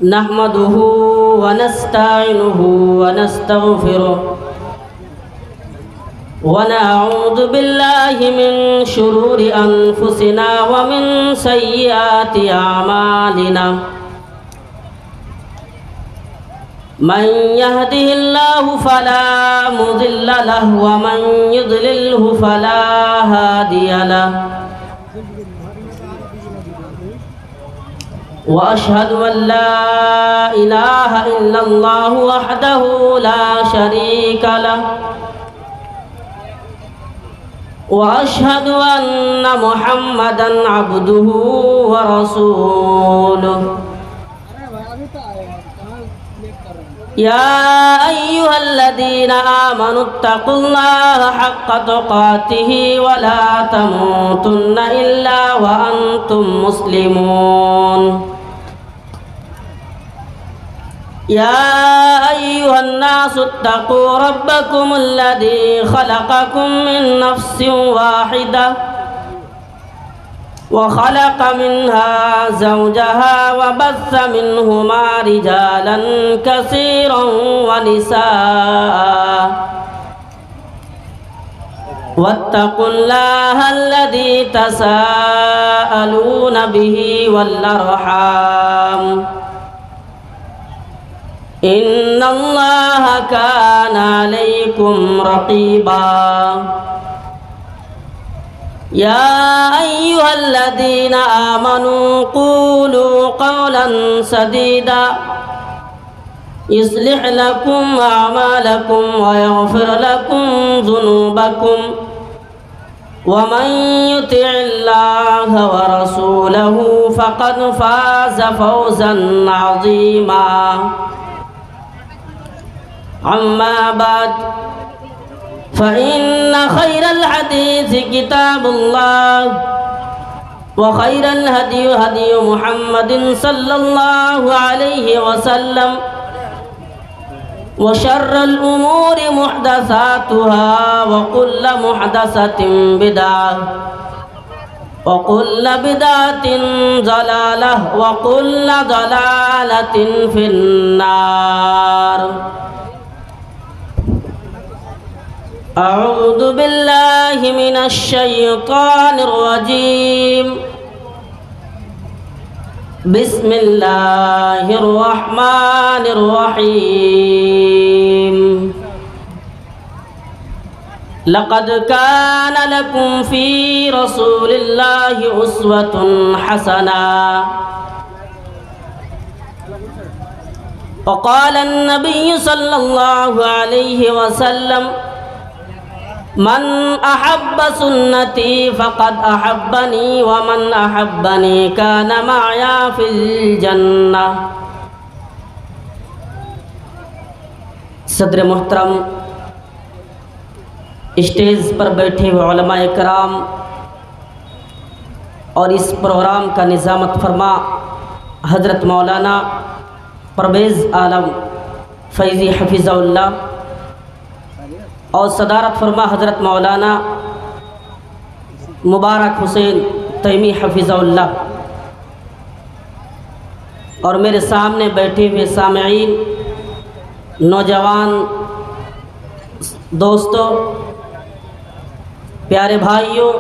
نحمده ونستعينه ونستغفره ونعوذ بالله من شرور أنفسنا ومن سيئات أعمالنا من يهده الله فلا مضل له ومن يضلله فلا هادي له وأشهد أن لا إله إلا الله وحده لا شريك له وأشهد أن محمدًا عبده ورسوله يا أيها الذين آمنوا اتقوا الله حق تقاته ولا تموتن إلا وأنتم مسلمون يا أيها الناس اتقوا ربكم الذي خلقكم من نفس واحدة وخلق منها زوجها وبث منهما رجالا كثيرا ونساء واتقوا الله الذي تساءلون به والأرحام إن الله كان عليكم رقيبا يا أيها الذين آمنوا قولوا قولا سديدا يصلح لكم أعمالكم ويغفر لكم ذنوبكم ومن يطع الله ورسوله فقد فاز فوزا عظيما أما بعد فإن خير الحديث كتاب الله وخير الهدي هدي محمد صلى الله عليه وسلم وشر الأمور محدثاتها وكل محدثة بدعة وكل بدعة ضلالة وكل ضلالة في النار أعوذ بالله من الشيطان الرجيم بسم الله الرحمن الرحيم لقد كان لكم في رسول الله أسوة حسنة وقال النبي صلى الله عليه وسلم من أحب سنتي فقد أحبني ومن أحبني كان معي في الجنة صدر محترم، اسٹیج پر بیٹھے ہوئے علماء کرام اور اس پروگرام کا نظامت فرما حضرت مولانا پرویز عالم فیضی حفظہ اللہ اور صدارت فرما حضرت مولانا مبارک حسین تیمی حفظہ اللہ اور میرے سامنے بیٹھے ہوئے سامعین، نوجوان دوستوں، پیارے بھائیوں،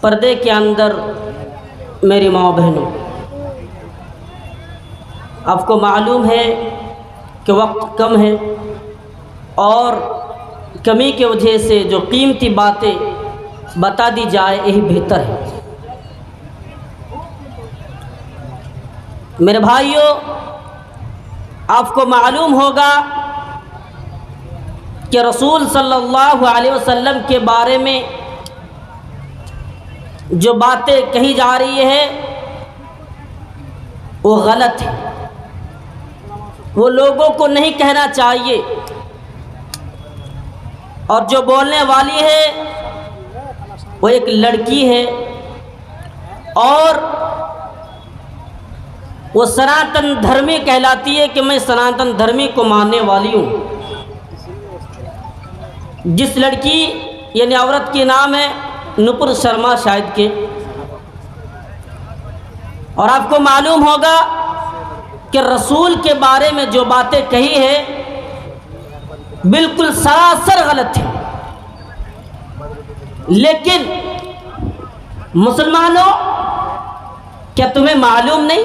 پردے کے اندر میری ماں بہنوں، آپ کو معلوم ہے کہ وقت کم ہے اور کمی کی وجہ سے جو قیمتی باتیں بتا دی جائے یہی بہتر ہے۔ میرے بھائیوں، آپ کو معلوم ہوگا کہ رسول صلی اللہ علیہ وسلم کے بارے میں جو باتیں کہی جا رہی ہے وہ غلط ہے، وہ لوگوں کو نہیں کہنا چاہیے، اور جو بولنے والی ہے وہ ایک لڑکی ہے اور وہ سناتن دھرمی کہلاتی ہے کہ میں سناتن دھرمی کو ماننے والی ہوں۔ جس لڑکی یعنی عورت کی نام ہے نپر شرما شاید کے، اور آپ کو معلوم ہوگا کہ رسول کے بارے میں جو باتیں کہی ہے بالکل سراسر غلط ہے، لیکن مسلمانوں کیا تمہیں معلوم نہیں؟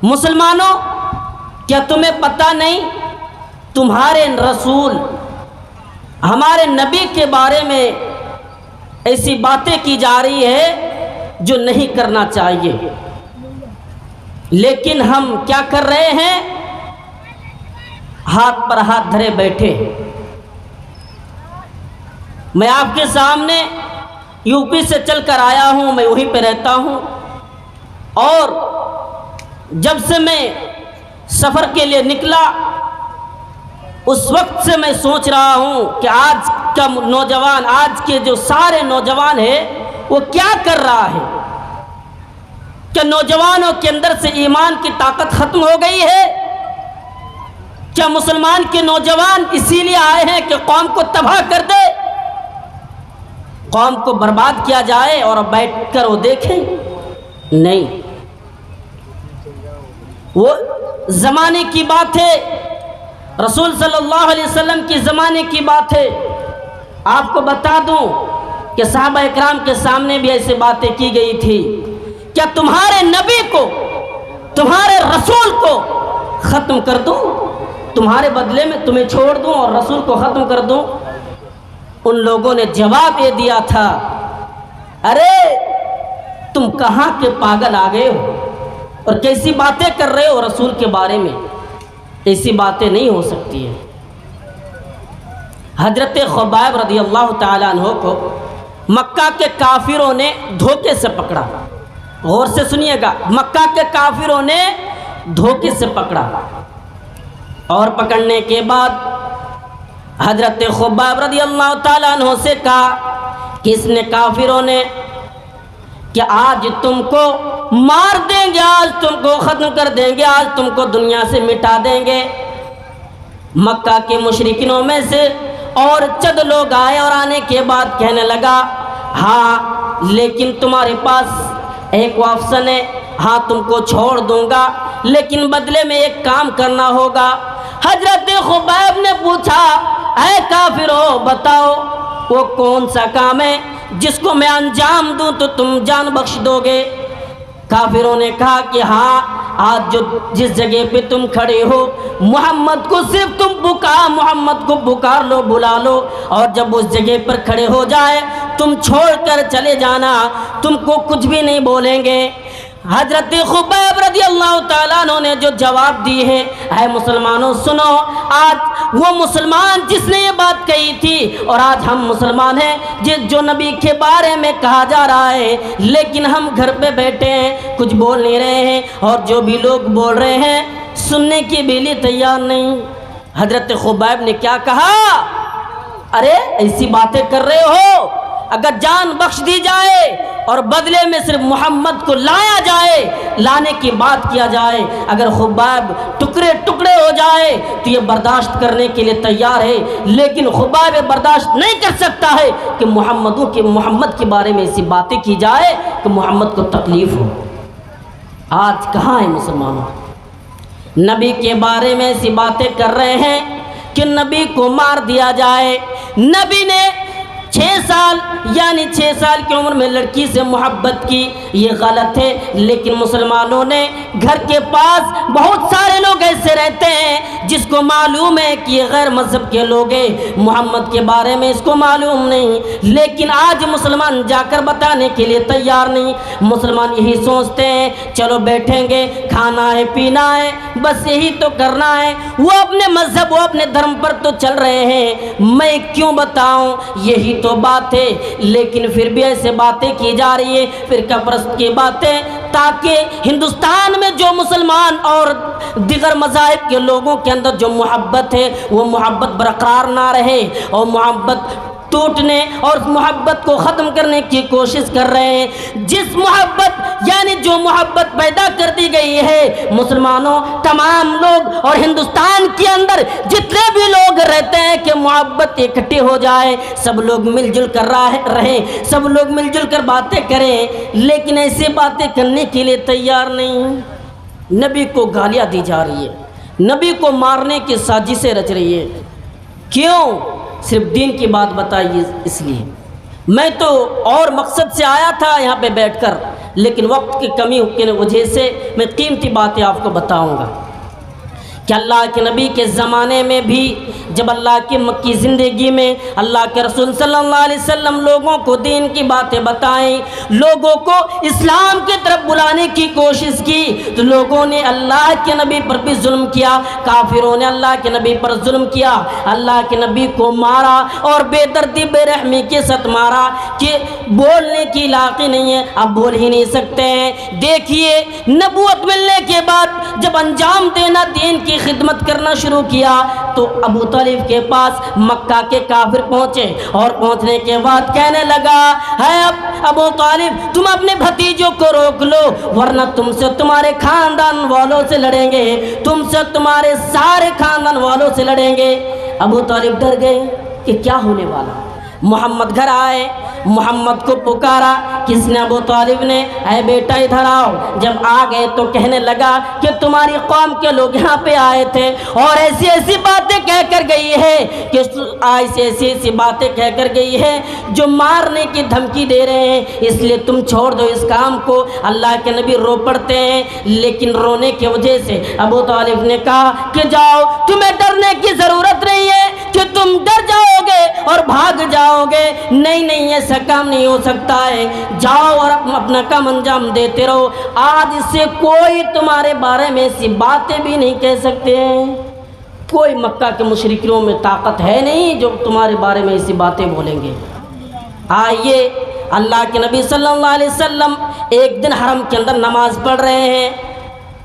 مسلمانوں کیا تمہیں پتہ نہیں تمہارے رسول ہمارے نبی کے بارے میں ایسی باتیں کی جا رہی ہے جو نہیں کرنا چاہیے، لیکن ہم کیا کر رہے ہیں؟ ہاتھ پر ہاتھ دھرے بیٹھے۔ میں آپ کے سامنے یو پی سے چل کر آیا ہوں، میں وہیں پہ رہتا ہوں، اور جب سے میں سفر کے لیے نکلا اس وقت سے میں سوچ رہا ہوں کہ آج کا نوجوان، آج کے جو سارے نوجوان ہیں وہ کیا کر رہا ہے؟ کیا نوجوانوں کے اندر سے ایمان کی طاقت ختم ہو گئی ہے؟ کیا مسلمان کے نوجوان اسی لیے آئے ہیں کہ قوم کو تباہ کر دے، قوم کو برباد کیا جائے اور بیٹھ کر وہ دیکھیں؟ نہیں، وہ زمانے کی بات ہے، رسول صلی اللہ علیہ وسلم کی زمانے کی بات ہے۔ آپ کو بتا دوں کہ صحابہ اکرام کے سامنے بھی ایسی باتیں کی گئی تھی۔ کیا تمہارے نبی کو، تمہارے رسول کو ختم کر دوں؟ تمہارے بدلے میں تمہیں چھوڑ دوں اور رسول کو ختم کر دوں؟ ان لوگوں نے جواب یہ دیا تھا، ارے تم کہاں کے پاگل آ گئے ہو اور کیسی باتیں کر رہے ہو رسول کے بارے میں؟ ایسی باتیں نہیں ہو سکتی ہیں۔ حضرت خبیب رضی اللہ تعالیٰ عنہ کو مکہ کے کافروں نے دھوکے سے پکڑا۔ غور سے سنیے گا، مکہ کے کافروں نے دھوکے سے پکڑا، اور پکڑنے کے بعد حضرت خبیب رضی اللہ تعالیٰ عنہ سے کہا کہ اس نے کافروں نے کہ آج تم کو مار دیں گے، آج تم کو ختم کر دیں گے، آج تم کو دنیا سے مٹا دیں گے۔ مکہ کے مشرکینوں میں سے اور چند لوگ آئے، اور آنے کے بعد کہنے لگا، ہاں لیکن تمہارے پاس ایک آپشن ہے، ہاں تم کو چھوڑ دوں گا لیکن بدلے میں ایک کام کرنا ہوگا۔ حضرت خبیب نے پوچھا، اے کافرو بتاؤ وہ کون سا کام ہے جس کو میں انجام دوں تو تم جان بخش دو گے؟ کافروں نے کہا کہ ہاں، آج جو جس جگہ پہ تم کھڑے ہو محمد کو صرف تم محمد کو پکار لو، بلا لو، اور جب اس جگہ پر کھڑے ہو جائے تم چھوڑ کر چلے جانا، تم کو کچھ بھی نہیں بولیں گے۔ حضرت خبیب رضی اللہ تعالیٰ عنہ نے جو جواب دی ہے، اے مسلمانوں سنو، آج وہ مسلمان جس نے یہ بات کہی تھی اور آج ہم مسلمان ہیں جو نبی کے بارے میں کہا جا رہا ہے، لیکن ہم گھر پہ بیٹھے ہیں، کچھ بول نہیں رہے ہیں، اور جو بھی لوگ بول رہے ہیں سننے کے بھی لیے تیار نہیں۔ حضرت خبیب نے کیا کہا، ارے ایسی باتیں کر رہے ہو، اگر جان بخش دی جائے اور بدلے میں صرف محمد کو لایا جائے، لانے کی بات کیا جائے، اگر خبیب ٹکڑے ٹکڑے ہو جائے تو یہ برداشت کرنے کے لیے تیار ہے، لیکن خبیب برداشت نہیں کر سکتا ہے کہ محمد کے بارے میں ایسی باتیں کی جائے کہ محمد کو تکلیف ہو۔ آج کہاں ہے مسلمانوں؟ نبی کے بارے میں ایسی باتیں کر رہے ہیں کہ نبی کو مار دیا جائے۔ نبی نے 6 سال یعنی 6 سال کی عمر میں لڑکی سے محبت کی، یہ غلط ہے، لیکن مسلمانوں نے گھر کے پاس بہت سارے لوگ ایسے رہتے ہیں جس کو معلوم ہے کہ یہ غیر مذہب کے لوگ ہیں، محمد کے بارے میں اس کو معلوم نہیں، لیکن آج مسلمان جا کر بتانے کے لیے تیار نہیں۔ مسلمان یہی سوچتے ہیں چلو بیٹھیں گے، کھانا ہے پینا ہے، بس یہی تو کرنا ہے، وہ اپنے مذہب وہ اپنے دھرم پر تو چل رہے ہیں، میں کیوں بتاؤں، یہی تو بات ہے۔ لیکن پھر بھی ایسے باتیں کی جا رہی ہے، فرقہ پرست کی باتیں، تاکہ ہندوستان میں جو مسلمان اور دیگر مذاہب کے لوگوں کے اندر جو محبت ہے وہ محبت برقرار نہ رہے، اور محبت ٹوٹنے اور محبت کو ختم کرنے کی کوشش کر رہے ہیں۔ جس محبت یعنی جو محبت پیدا کر دی گئی ہے، مسلمانوں تمام لوگ اور ہندوستان کے اندر جتنے بھی لوگ رہتے ہیں کہ محبت اکٹھی ہو جائے، سب لوگ مل جل کر رہیں، سب لوگ مل جل کر باتیں کریں، لیکن ایسی باتیں کرنے کے لیے تیار نہیں۔ نبی کو گالیاں دی جا رہی ہے، نبی کو مارنے کی سازشیں رچ رہی ہے۔ کیوں؟ صرف دین کی بات بتائیے۔ اس لیے میں تو اور مقصد سے آیا تھا یہاں پہ بیٹھ کر، لیکن وقت کی کمی کی وجہ سے میں قیمتی باتیں آپ کو بتاؤں گا کہ اللہ کے نبی کے زمانے میں بھی جب اللہ کی مکی زندگی میں اللہ کے رسول صلی اللہ علیہ وسلم لوگوں کو دین کی باتیں بتائیں، لوگوں کو اسلام کی طرف بلانے کی کوشش کی، تو لوگوں نے اللہ کے نبی پر بھی ظلم کیا، کافروں نے اللہ کے نبی پر ظلم کیا، اللہ کے نبی کو مارا اور بے دردی بے رحمی کے ساتھ مارا کہ بولنے کی لاقی نہیں ہے، اب بول ہی نہیں سکتے ہیں۔ دیکھیے نبوت ملنے کے بعد جب انجام دینا دین کی خدمت کرنا شروع کیا تو ابو طالب کے پاس مکہ کے کافر پہنچے، اور پہنچنے کے بعد کہنے لگا ہے ابو طالب تم اپنے بھتیجوں کو روک لو، ورنہ تم سے تمہارے خاندان والوں سے لڑیں گے، تم سے تمہارے سارے خاندان والوں سے لڑیں گے۔ ابو طالب ڈر گئے کہ کیا ہونے والا۔ محمد گھر آئے، محمد کو پکارا، کس نے؟ ابو طالب نے۔ اے بیٹا ادھر آؤ۔ جب آ گئے تو کہنے لگا کہ تمہاری قوم کے لوگ یہاں پہ آئے تھے اور ایسی ایسی باتیں کہہ کر گئی ہے کہ ایسی ایسی باتیں کہہ کر گئی ہے جو مارنے کی دھمکی دے رہے ہیں، اس لیے تم چھوڑ دو اس کام کو۔ اللہ کے نبی رو پڑتے ہیں، لیکن رونے کی وجہ سے ابو طالب نے کہا کہ جاؤ، تمہیں ڈرنے کی ضرورت نہیں ہے کہ تم ڈر جاؤ گے اور بھاگ جاؤ گے، نہیں نہیں ایسا کام نہیں ہو سکتا ہے، جاؤ اور اپنا کام انجام دیتے رہو، آج سے کوئی تمہارے بارے میں ایسی باتیں بھی نہیں کہہ سکتے ہیں۔ کوئی مکہ کے مشرکوں میں طاقت ہے نہیں جو تمہارے بارے میں ایسی باتیں بولیں گے۔ آئیے اللہ کے نبی صلی اللہ علیہ وسلم ایک دن حرم کے اندر نماز پڑھ رہے ہیں،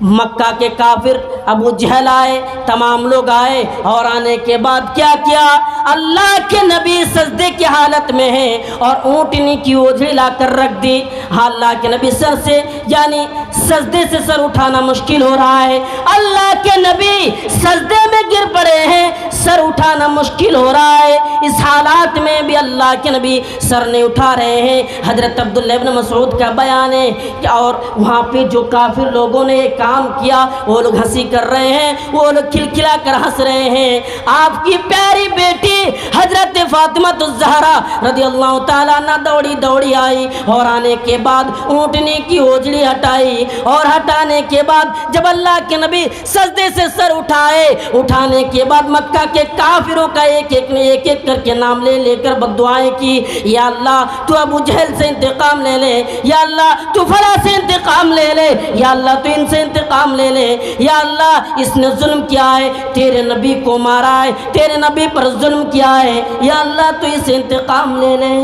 مکہ کے کافر ابو جہل آئے، تمام لوگ آئے، اور آنے کے بعد کیا کیا؟ اللہ کے نبی سجدے کی حالت میں ہیں اور اونٹنی کی اوجھڑی لا کر رکھ دی۔ اللہ کے نبی سر سے یعنی سجدے سے سر اٹھانا مشکل ہو رہا ہے، اللہ کے نبی سجدے میں گر پڑے ہیں، سر اٹھانا مشکل ہو رہا ہے۔ اس حالات میں بھی اللہ کے نبی سر نہیں اٹھا رہے ہیں۔ حضرت عبداللہ بن مسعود کا بیان ہے کہ اور وہاں پہ جو کافر لوگوں نے یہ کام کیا وہ لوگ ہنسی کر رہے ہیں، وہ لوگ کھلکھلا کر ہنس رہے ہیں۔ آپ کی پیاری بیٹی حضرت فاطمہ الزہرا رضی اللہ تعالیٰ عنہ دوڑی دوڑی آئی اور آنے کے بعد اونٹنی کی اوجڑی ہٹائی، اور ہٹانے کے بعد جب اللہ کے نبی سجدے سے سر اٹھائے، اٹھانے کے بعد مکہ کے کافروں کا ایک ایک نے ایک ایک کر کے نام لے لے کر بددعائیں کی، یا اللہ تو ابو جہل سے انتقام لے لے، یا اللہ تو فلاں سے انتقام لے لے، یا اللہ تو ان سے انتقام لے لے، یا اللہ اس نے ظلم کیا ہے، تیرے نبی کو مارا ہے، تیرے نبی پر ظلم کیا ہے، یا اللہ تو اس سے انتقام لے لے۔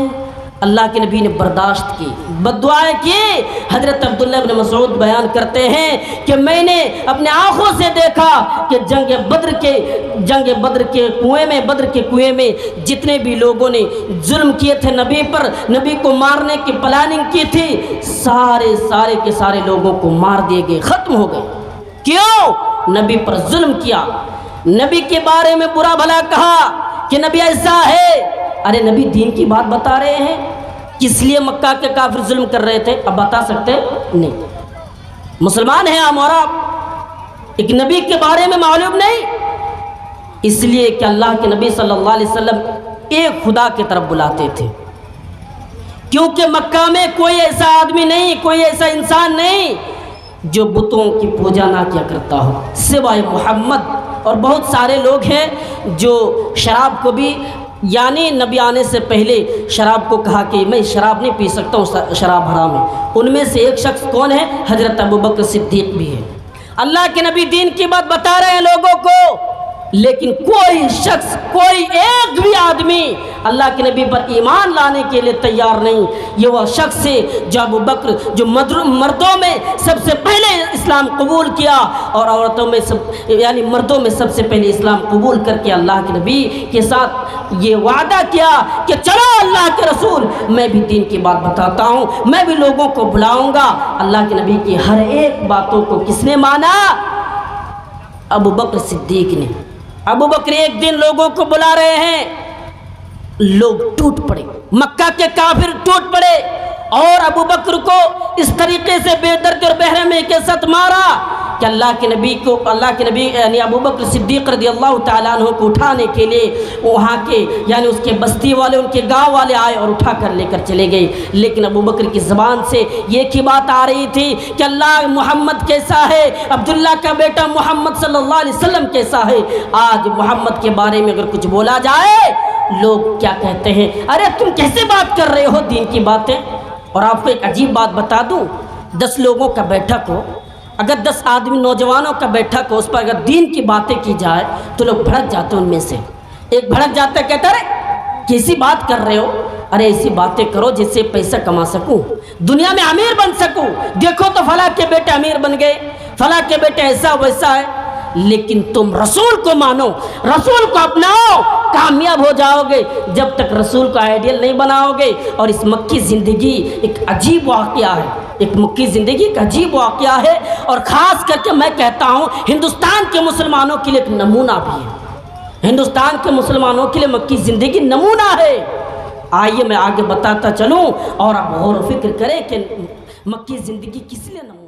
اللہ کے نبی نے برداشت کی، بددعائیں کی۔ حضرت عبداللہ بن مسعود بیان کرتے ہیں کہ میں نے اپنے آنکھوں سے دیکھا کہ جنگ بدر کے کنویں میں جتنے بھی لوگوں نے ظلم کیے تھے نبی پر، نبی کو مارنے کی پلاننگ کی تھی، سارے کے سارے لوگوں کو مار دیے گئے، ختم ہو گئے۔ کیوں؟ نبی پر ظلم کیا، نبی کے بارے میں برا بھلا کہا کہ نبی ایسا ہے۔ ارے نبی دین کی بات بتا رہے ہیں، کس لیے مکہ کے کافر ظلم کر رہے تھے؟ اب بتا سکتے نہیں، مسلمان ہیں ہم، اور آپ ایک نبی کے بارے میں معلوم نہیں، اس لیے کہ اللہ کے نبی صلی اللہ علیہ وسلم ایک خدا کی طرف بلاتے تھے، کیونکہ مکہ میں کوئی ایسا آدمی نہیں، کوئی ایسا انسان نہیں جو بتوں کی پوجا نہ کیا کرتا ہو سوائے محمد۔ اور بہت سارے لوگ ہیں جو شراب کو بھی یعنی نبی آنے سے پہلے شراب کو کہا کہ میں شراب نہیں پی سکتا ہوں، شراب حرام ہے۔ ان میں سے ایک شخص کون ہے؟ حضرت ابوبکر صدیق بھی ہے۔ اللہ کے نبی دین کی بات بتا رہے ہیں لوگوں کو، لیکن کوئی شخص، کوئی ایک بھی آدمی اللہ کے نبی پر ایمان لانے کے لیے تیار نہیں۔ یہ وہ شخص ہے جو ابوبکر، جو مردوں میں سب سے پہلے اسلام قبول کیا، اور عورتوں میں یعنی مردوں میں سب سے پہلے اسلام قبول کر کے اللہ کے نبی کے ساتھ یہ وعدہ کیا کہ چلو اللہ کے رسول میں بھی دین کی بات بتاتا ہوں، میں بھی لوگوں کو بلاؤں گا۔ اللہ کے نبی کی ہر ایک باتوں کو کس نے مانا؟ ابوبکر صدیق نے۔ ابوبکر ایک دن لوگوں کو بلا رہے ہیں، لوگ ٹوٹ پڑے، مکہ کے کافر ٹوٹ پڑے، اور ابوبکر کو اس طریقے سے بے دردی اور بے رحمی کے ساتھ مارا کہ اللہ کے نبی یعنی ابو بکر صدیق رضی اللہ تعالیٰ عنہ کو اٹھانے کے لیے وہاں کے یعنی اس کے بستی والے ان کے گاؤں والے آئے اور اٹھا کر لے کر چلے گئے، لیکن ابو بکر کی زبان سے ایک ہی بات آ رہی تھی کہ اللہ محمد کیسا ہے، عبداللہ کا بیٹا محمد صلی اللہ علیہ وسلم کیسا ہے۔ آج محمد کے بارے میں اگر کچھ بولا جائے لوگ کیا کہتے ہیں، ارے تم کیسے بات کر رہے ہو دین کی باتیں۔ اور آپ کو ایک عجیب بات بتا دوں، 10 لوگوں کا بیٹھک ہو، اگر 10 آدمی نوجوانوں کا بیٹھک ہو، اس پر اگر دین کی باتیں کی جائے تو لوگ بھڑک جاتے ہیں۔ ان میں سے ایک بھڑک جاتا ہے، کہتا ہے کیسی بات کر رہے ہو، ارے ایسی باتیں کرو جس سے پیسہ کما سکوں، دنیا میں امیر بن سکوں، دیکھو تو فلاں کے بیٹے امیر بن گئے، فلاں کے بیٹے ایسا ویسا ہے۔ لیکن تم رسول کو مانو، رسول کو اپناؤ، کامیاب ہو جاؤ گے۔ جب تک رسول کو آئیڈیل نہیں بناؤ گے۔ اور اس مکی زندگی ایک عجیب واقعہ ہے، ایک مکی زندگی ایک عجیب واقعہ ہے، اور خاص کر کے میں کہتا ہوں ہندوستان کے مسلمانوں کے لیے ایک نمونہ بھی ہے، ہندوستان کے مسلمانوں کے لیے مکی زندگی نمونہ ہے۔ آئیے میں آگے بتاتا چلوں اور آپ غور و فکر کریں کہ مکی زندگی کس لیے نمونہ